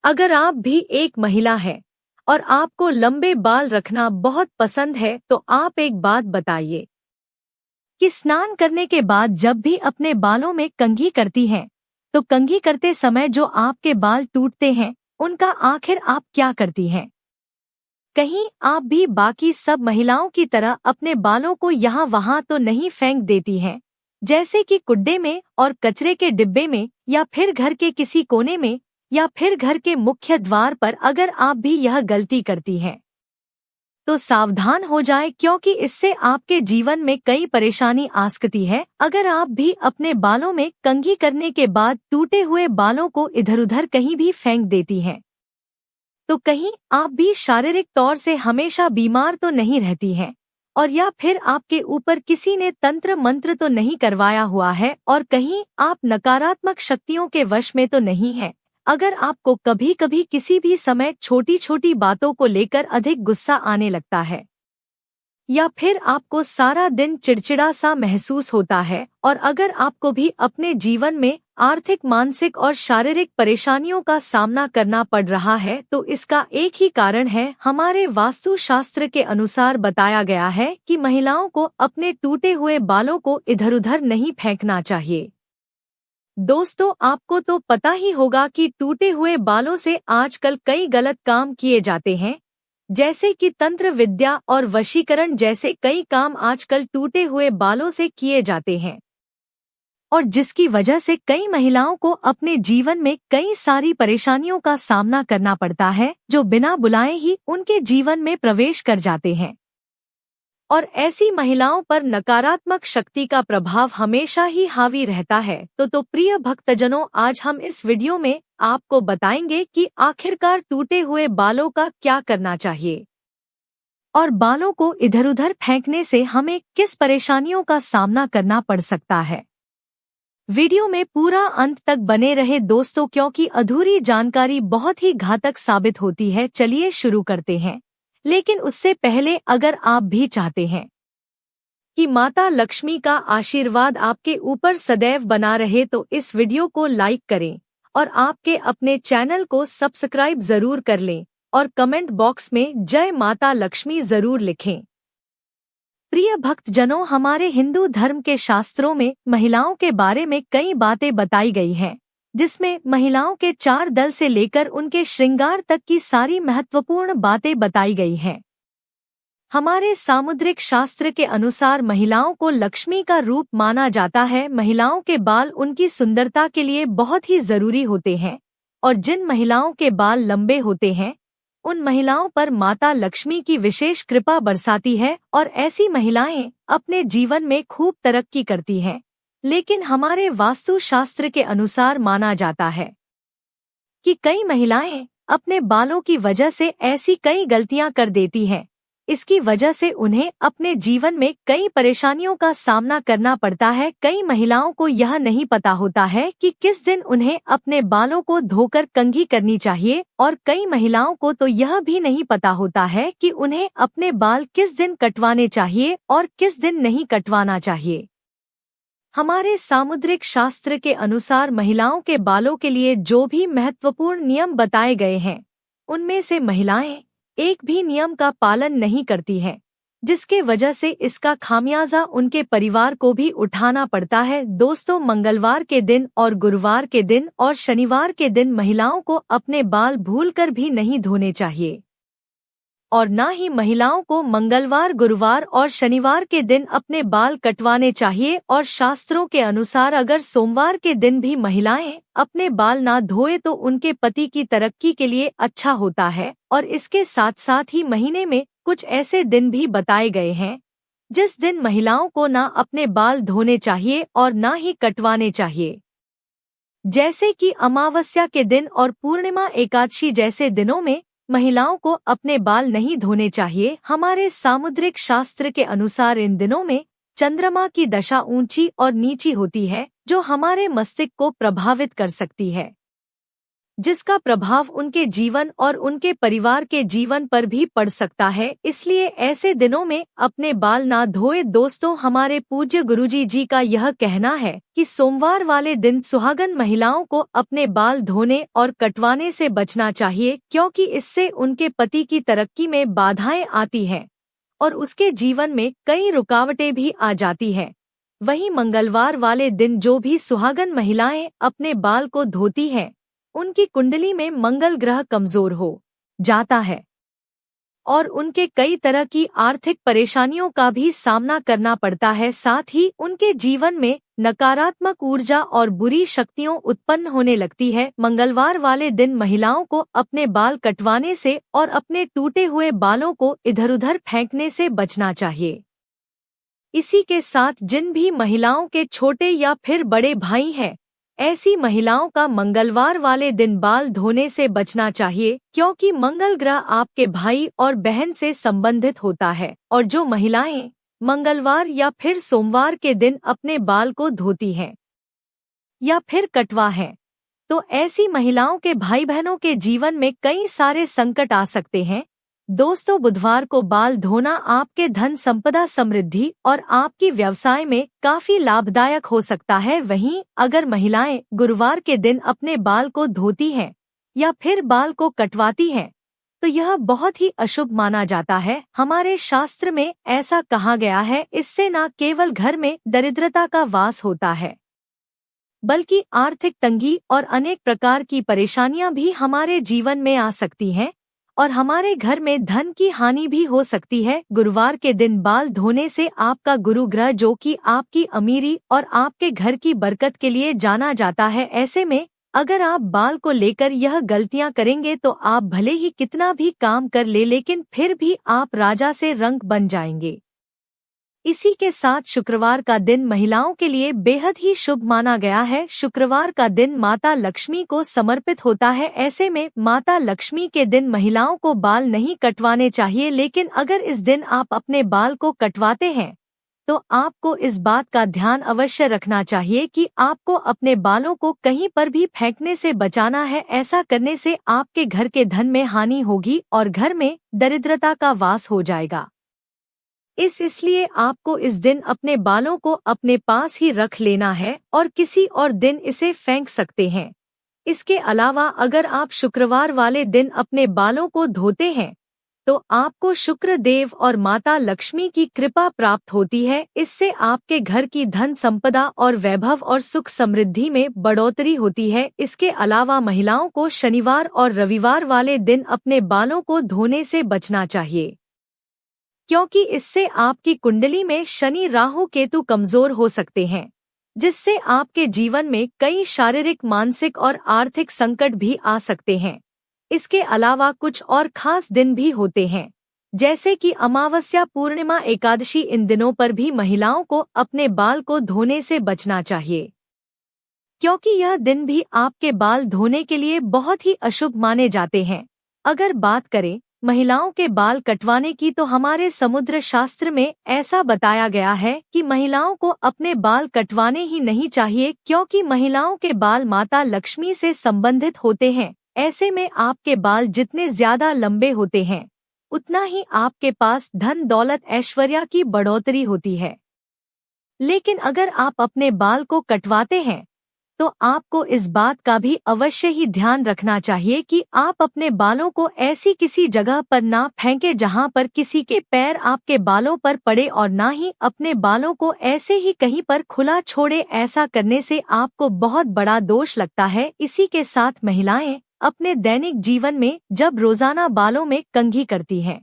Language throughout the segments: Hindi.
अगर आप भी एक महिला हैं और आपको लंबे बाल रखना बहुत पसंद है तो आप एक बात बताइए कि स्नान करने के बाद जब भी अपने बालों में कंघी करती हैं तो कंघी करते समय जो आपके बाल टूटते हैं उनका आखिर आप क्या करती हैं? कहीं आप भी बाकी सब महिलाओं की तरह अपने बालों को यहाँ वहाँ तो नहीं फेंक देती हैं, जैसे कि कुड्डे में और कचरे के डिब्बे में या फिर घर के किसी कोने में या फिर घर के मुख्य द्वार पर? अगर आप भी यह गलती करती हैं तो सावधान हो जाएं, क्योंकि इससे आपके जीवन में कई परेशानी आ सकती है। अगर आप भी अपने बालों में कंघी करने के बाद टूटे हुए बालों को इधर-उधर कहीं भी फेंक देती हैं तो कहीं आप भी शारीरिक तौर से हमेशा बीमार तो नहीं रहती हैं, और या फिर आपके ऊपर किसी ने तंत्र मंत्र तो नहीं करवाया हुआ है, और कहीं आप नकारात्मक शक्तियों के वश में तो नहीं हैं। अगर आपको कभी कभी किसी भी समय छोटी छोटी बातों को लेकर अधिक गुस्सा आने लगता है या फिर आपको सारा दिन चिड़चिड़ा सा महसूस होता है, और अगर आपको भी अपने जीवन में आर्थिक, मानसिक और शारीरिक परेशानियों का सामना करना पड़ रहा है, तो इसका एक ही कारण है। हमारे वास्तु शास्त्र के अनुसार बताया गया है कि महिलाओं को अपने टूटे हुए बालों को इधर-उधर नहीं फेंकना चाहिए। दोस्तों, आपको तो पता ही होगा कि टूटे हुए बालों से आजकल कई गलत काम किए जाते हैं, जैसे कि तंत्र विद्या और वशीकरण जैसे कई काम आजकल टूटे हुए बालों से किए जाते हैं, और जिसकी वजह से कई महिलाओं को अपने जीवन में कई सारी परेशानियों का सामना करना पड़ता है, जो बिना बुलाए ही उनके जीवन में प्रवेश कर जाते हैं। और ऐसी महिलाओं पर नकारात्मक शक्ति का प्रभाव हमेशा ही हावी रहता है। तो प्रिय भक्तजनों, आज हम इस वीडियो में आपको बताएंगे कि आखिरकार टूटे हुए बालों का क्या करना चाहिए और बालों को इधर-उधर फेंकने से हमें किस परेशानियों का सामना करना पड़ सकता है। वीडियो में पूरा अंत तक बने रहे दोस्तों, क्योंकि अधूरी जानकारी बहुत ही घातक साबित होती है। चलिए शुरू करते हैं, लेकिन उससे पहले अगर आप भी चाहते हैं कि माता लक्ष्मी का आशीर्वाद आपके ऊपर सदैव बना रहे तो इस वीडियो को लाइक करें और आपके अपने चैनल को सब्सक्राइब जरूर कर लें और कमेंट बॉक्स में जय माता लक्ष्मी जरूर लिखें। प्रिय भक्तजनों, हमारे हिंदू धर्म के शास्त्रों में महिलाओं के बारे में कई बातें बताई गई हैं, जिसमें महिलाओं के 4 दल से लेकर उनके श्रृंगार तक की सारी महत्वपूर्ण बातें बताई गई हैं। हमारे सामुद्रिक शास्त्र के अनुसार महिलाओं को लक्ष्मी का रूप माना जाता है। महिलाओं के बाल उनकी सुंदरता के लिए बहुत ही जरूरी होते हैं, और जिन महिलाओं के बाल लंबे होते हैं उन महिलाओं पर माता लक्ष्मी की विशेष कृपा बरसाती है, और ऐसी महिलाएं अपने जीवन में खूब तरक्की करती हैं। लेकिन हमारे वास्तु शास्त्र के अनुसार माना जाता है कि कई महिलाएं अपने बालों की वजह से ऐसी कई गलतियां कर देती हैं, इसकी वजह से उन्हें अपने जीवन में कई परेशानियों का सामना करना पड़ता है। कई महिलाओं को यह नहीं पता होता है कि किस दिन उन्हें अपने बालों को धोकर कंघी करनी चाहिए, और कई महिलाओं को तो यह भी नहीं पता होता है कि उन्हें अपने बाल किस दिन कटवाने चाहिए और किस दिन नहीं कटवाना चाहिए। हमारे सामुद्रिक शास्त्र के अनुसार महिलाओं के बालों के लिए जो भी महत्वपूर्ण नियम बताए गए हैं, उनमें से महिलाएं एक भी नियम का पालन नहीं करती हैं, जिसके वजह से इसका खामियाजा उनके परिवार को भी उठाना पड़ता है। दोस्तों, मंगलवार के दिन और गुरुवार के दिन और शनिवार के दिन महिलाओं को अपने बाल भूलकर भी नहीं धोने चाहिए, और न ही महिलाओं को मंगलवार, गुरुवार और शनिवार के दिन अपने बाल कटवाने चाहिए। और शास्त्रों के अनुसार अगर सोमवार के दिन भी महिलाएं अपने बाल ना धोए तो उनके पति की तरक्की के लिए अच्छा होता है। और इसके साथ साथ ही महीने में कुछ ऐसे दिन भी बताए गए हैं जिस दिन महिलाओं को ना अपने बाल धोने चाहिए और ना ही कटवाने चाहिए, जैसे कि अमावस्या के दिन और पूर्णिमा एकादशी जैसे दिनों में महिलाओं को अपने बाल नहीं धोने चाहिए। हमारे सामुद्रिक शास्त्र के अनुसार इन दिनों में चंद्रमा की दशा ऊंची और नीची होती है, जो हमारे मस्तिष्क को प्रभावित कर सकती है। जिसका प्रभाव उनके जीवन और उनके परिवार के जीवन पर भी पड़ सकता है। इसलिए ऐसे दिनों में अपने बाल ना धोए। दोस्तों, हमारे पूज्य गुरुजी जी का यह कहना है कि सोमवार वाले दिन सुहागन महिलाओं को अपने बाल धोने और कटवाने से बचना चाहिए, क्योंकि इससे उनके पति की तरक्की में बाधाएं आती हैं और उसके जीवन में कई रुकावटें भी आ जाती हैं। वहीं मंगलवार वाले दिन जो भी सुहागन महिलाएं अपने बाल को धोती हैं, उनकी कुंडली में मंगल ग्रह कमजोर हो जाता है और उनके कई तरह की आर्थिक परेशानियों का भी सामना करना पड़ता है। साथ ही उनके जीवन में नकारात्मक ऊर्जा और बुरी शक्तियों उत्पन्न होने लगती है। मंगलवार वाले दिन महिलाओं को अपने बाल कटवाने से और अपने टूटे हुए बालों को इधर-उधर फेंकने से बचना चाहिए। इसी के साथ जिन भी महिलाओं के छोटे या फिर बड़े भाई हैं, ऐसी महिलाओं का मंगलवार वाले दिन बाल धोने से बचना चाहिए, क्योंकि मंगल ग्रह आपके भाई और बहन से संबंधित होता है। और जो महिलाएं मंगलवार या फिर सोमवार के दिन अपने बाल को धोती हैं या फिर कटवा हैं, तो ऐसी महिलाओं के भाई बहनों के जीवन में कई सारे संकट आ सकते हैं। दोस्तों, बुधवार को बाल धोना आपके धन संपदा, समृद्धि और आपकी व्यवसाय में काफी लाभदायक हो सकता है। वहीं अगर महिलाएं गुरुवार के दिन अपने बाल को धोती हैं या फिर बाल को कटवाती हैं, तो यह बहुत ही अशुभ माना जाता है। हमारे शास्त्र में ऐसा कहा गया है, इससे न केवल घर में दरिद्रता का वास होता है, बल्कि आर्थिक तंगी और अनेक प्रकार की परेशानियां भी हमारे जीवन में आ सकती हैं और हमारे घर में धन की हानि भी हो सकती है। गुरुवार के दिन बाल धोने से आपका गुरु ग्रह, जो कि आपकी अमीरी और आपके घर की बरकत के लिए जाना जाता है, ऐसे में अगर आप बाल को लेकर यह गलतियां करेंगे तो आप भले ही कितना भी काम कर ले, लेकिन फिर भी आप राजा से रंक बन जाएंगे। इसी के साथ शुक्रवार का दिन महिलाओं के लिए बेहद ही शुभ माना गया है। शुक्रवार का दिन माता लक्ष्मी को समर्पित होता है। ऐसे में माता लक्ष्मी के दिन महिलाओं को बाल नहीं कटवाने चाहिए, लेकिन अगर इस दिन आप अपने बाल को कटवाते हैं तो आपको इस बात का ध्यान अवश्य रखना चाहिए कि आपको अपने बालों को कहीं पर भी फेंकने से बचाना है। ऐसा करने से आपके घर के धन में हानि होगी और घर में दरिद्रता का वास हो जाएगा। इसलिए आपको इस दिन अपने बालों को अपने पास ही रख लेना है और किसी और दिन इसे फेंक सकते हैं। इसके अलावा अगर आप शुक्रवार वाले दिन अपने बालों को धोते हैं तो आपको शुक्र देव और माता लक्ष्मी की कृपा प्राप्त होती है। इससे आपके घर की धन संपदा और वैभव और सुख समृद्धि में बढ़ोतरी होती है। इसके अलावा महिलाओं को शनिवार और रविवार वाले दिन अपने बालों को धोने से बचना चाहिए, क्योंकि इससे आपकी कुंडली में शनि राहु केतु कमजोर हो सकते हैं, जिससे आपके जीवन में कई शारीरिक, मानसिक और आर्थिक संकट भी आ सकते हैं। इसके अलावा कुछ और खास दिन भी होते हैं, जैसे कि अमावस्या, पूर्णिमा, एकादशी। इन दिनों पर भी महिलाओं को अपने बाल को धोने से बचना चाहिए, क्योंकि यह दिन भी आपके बाल धोने के लिए बहुत ही अशुभ माने जाते हैं। अगर बात करें महिलाओं के बाल कटवाने की, तो हमारे समुद्र शास्त्र में ऐसा बताया गया है कि महिलाओं को अपने बाल कटवाने ही नहीं चाहिए, क्योंकि महिलाओं के बाल माता लक्ष्मी से संबंधित होते हैं। ऐसे में आपके बाल जितने ज्यादा लंबे होते हैं, उतना ही आपके पास धन दौलत ऐश्वर्य की बढ़ोतरी होती है। लेकिन अगर आप अपने बाल को कटवाते हैं तो आपको इस बात का भी अवश्य ही ध्यान रखना चाहिए कि आप अपने बालों को ऐसी किसी जगह पर ना फेंके जहां पर किसी के पैर आपके बालों पर पड़े, और ना ही अपने बालों को ऐसे ही कहीं पर खुला छोड़े। ऐसा करने से आपको बहुत बड़ा दोष लगता है। इसी के साथ महिलाएं अपने दैनिक जीवन में जब रोजाना बालों में कंघी करती हैं,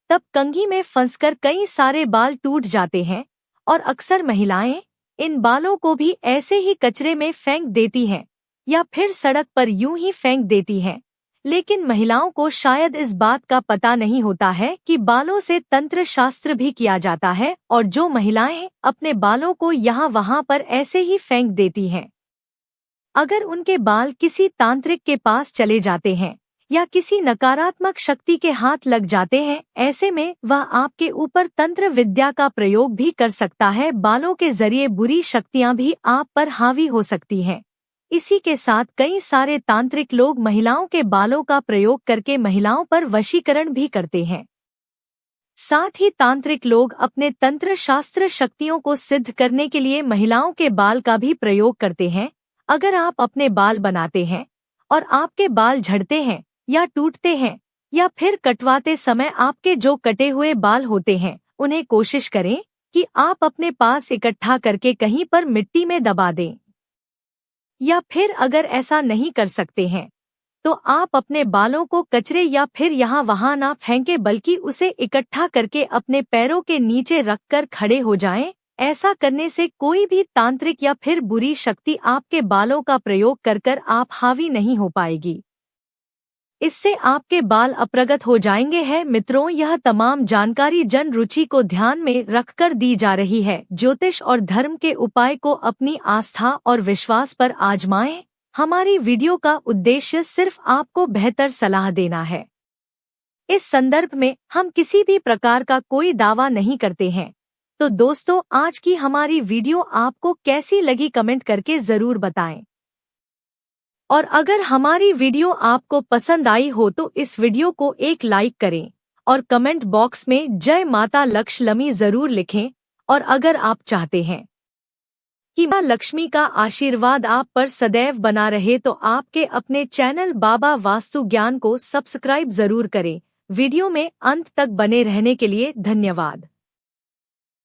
तब कंघी में फंसकर कई सारे बाल टूट जाते हैं और अक्सर महिलाएं इन बालों को भी ऐसे ही कचरे में फेंक देती हैं या फिर सड़क पर यूं ही फेंक देती हैं। लेकिन महिलाओं को शायद इस बात का पता नहीं होता है कि बालों से तंत्र शास्त्र भी किया जाता है, और जो महिलाएं अपने बालों को यहाँ वहाँ पर ऐसे ही फेंक देती हैं, अगर उनके बाल किसी तांत्रिक के पास चले जाते हैं या किसी नकारात्मक शक्ति के हाथ लग जाते हैं, ऐसे में वह आपके ऊपर तंत्र विद्या का प्रयोग भी कर सकता है। बालों के जरिए बुरी शक्तियां भी आप पर हावी हो सकती हैं। इसी के साथ कई सारे तांत्रिक लोग महिलाओं के बालों का प्रयोग करके महिलाओं पर वशीकरण भी करते हैं। साथ ही तांत्रिक लोग अपने तंत्र शास्त्र शक्तियों को सिद्ध करने के लिए महिलाओं के बाल का भी प्रयोग करते हैं। अगर आप अपने बाल बनाते हैं और आपके बाल झड़ते हैं या टूटते हैं या फिर कटवाते समय आपके जो कटे हुए बाल होते हैं, उन्हें कोशिश करें कि आप अपने पास इकट्ठा करके कहीं पर मिट्टी में दबा दें। या फिर अगर ऐसा नहीं कर सकते हैं तो आप अपने बालों को कचरे या फिर यहाँ वहाँ ना फेंके, बल्कि उसे इकट्ठा करके अपने पैरों के नीचे रखकर खड़े हो जाएं। ऐसा करने से कोई भी तांत्रिक या फिर बुरी शक्ति आपके बालों का प्रयोग कर आप हावी नहीं हो पाएगी। इससे आपके बाल अप्रगत हो जाएंगे। है मित्रों, यह तमाम जानकारी जन रुचि को ध्यान में रखकर दी जा रही है। ज्योतिष और धर्म के उपाय को अपनी आस्था और विश्वास पर आजमाएं। हमारी वीडियो का उद्देश्य सिर्फ आपको बेहतर सलाह देना है। इस संदर्भ में हम किसी भी प्रकार का कोई दावा नहीं करते हैं। तो दोस्तों, आज की हमारी वीडियो आपको कैसी लगी कमेंट करके जरूर बताएं। और अगर हमारी वीडियो आपको पसंद आई हो तो इस वीडियो को एक लाइक करें और कमेंट बॉक्स में जय माता लक्ष्मी जरूर लिखें। और अगर आप चाहते हैं कि मां लक्ष्मी का आशीर्वाद आप पर सदैव बना रहे तो आपके अपने चैनल बाबा वास्तु ज्ञान को सब्सक्राइब जरूर करें। वीडियो में अंत तक बने रहने के लिए धन्यवाद।